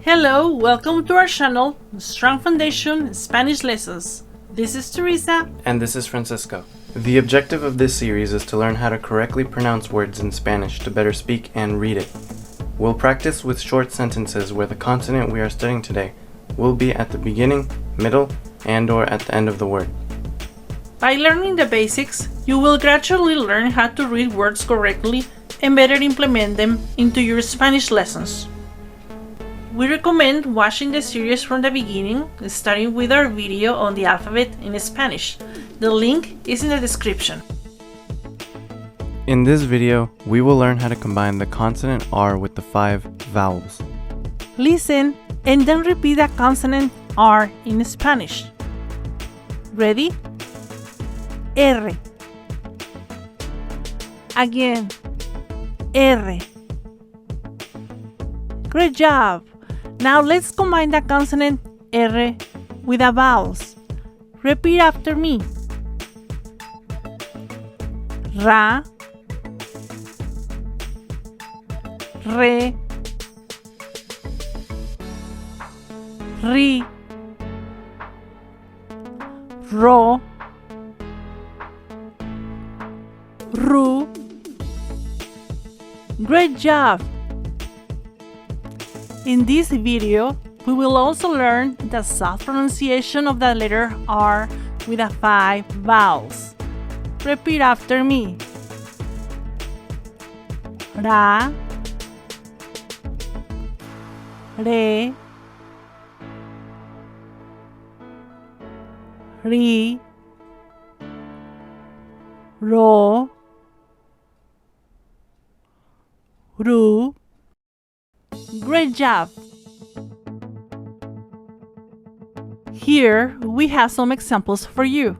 Hello, welcome to our channel, Strong Foundation Spanish Lessons. This is Teresa. And this is Francisco. The objective of this series is to learn how to correctly pronounce words in Spanish to better speak and read it. We'll practice with short sentences where the consonant we are studying today will be at the beginning, middle, and/or at the end of the word. By learning the basics, you will gradually learn how to read words correctly and better implement them into your Spanish lessons. We recommend watching the series from the beginning, starting with our video on the alphabet in Spanish. The link is in the description. In this video, we will learn how to combine the consonant R with the 5 vowels. Listen and then repeat the consonant R in Spanish. Ready? R. Again. R. Great job! Now let's combine the consonant R with the vowels. Repeat after me. Ra, re, ri, ro, ru. Great job! In this video, we will also learn the soft pronunciation of the letter R with the 5 vowels. Repeat after me. Ra, re, ri, ro, ru. Great job! Here we have some examples for you,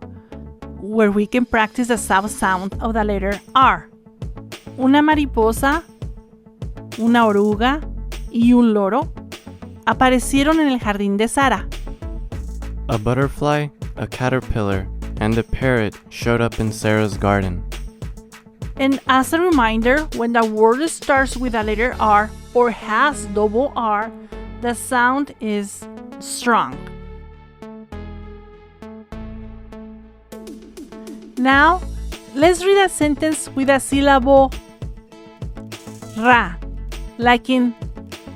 where we can practice the soft sound of the letter R. Una mariposa, una oruga y un loro aparecieron en el jardín de Sara. A butterfly, a caterpillar, and a parrot showed up in Sarah's garden. And as a reminder, when the word starts with the letter R or has double R, the sound is strong. Now, let's read a sentence with a syllable ra, like in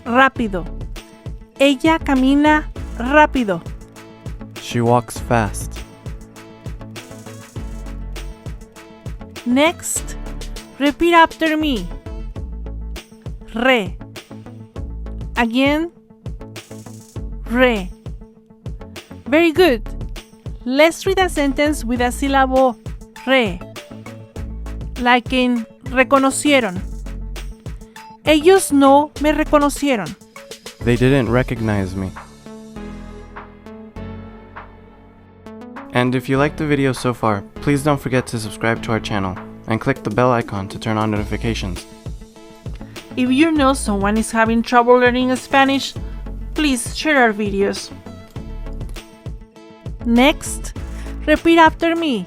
rápido. Ella camina rápido. She walks fast. Next, repeat after me. Re. Again. Re. Very good. Let's read a sentence with a syllable re. Like in reconocieron. Ellos no me reconocieron. They didn't recognize me. And if you liked the video so far, please don't forget to subscribe to our channel and click the bell icon to turn on notifications. If you know someone is having trouble learning Spanish, please share our videos. Next, repeat after me.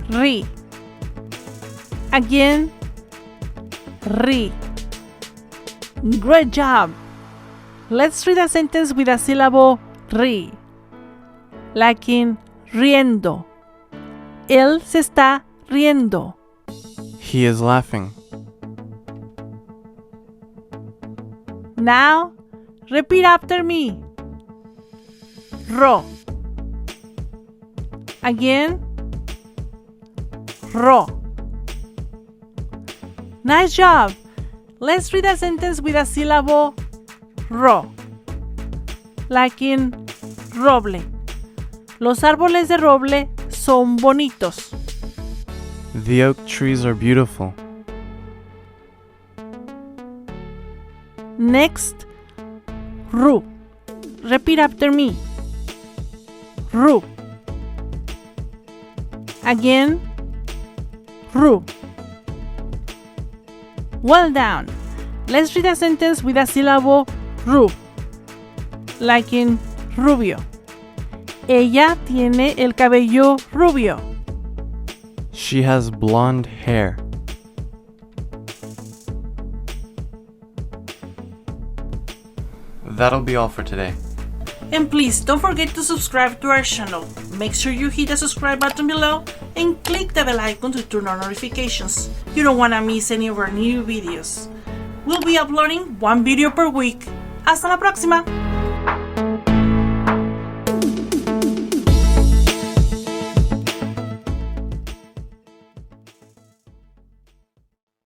Ri. Again. Ri. Great job! Let's read a sentence with a syllable ri. Like in riendo. Él se está riendo. He is laughing. Now, repeat after me. Ro. Again. Ro. Nice job! Let's read a sentence with a syllable ro. Like in roble. Los árboles de roble son bonitos. The oak trees are beautiful. Next, ru. Repeat after me. Ru. Again, ru. Well done. Let's read a sentence with a syllable ru. Like in rubio. Ella tiene el cabello rubio. She has blonde hair. That'll be all for today. And please don't forget to subscribe to our channel. Make sure you hit the subscribe button below and click the bell icon to turn on notifications. You don't want to miss any of our new videos. We'll be uploading one video per week. Hasta la próxima!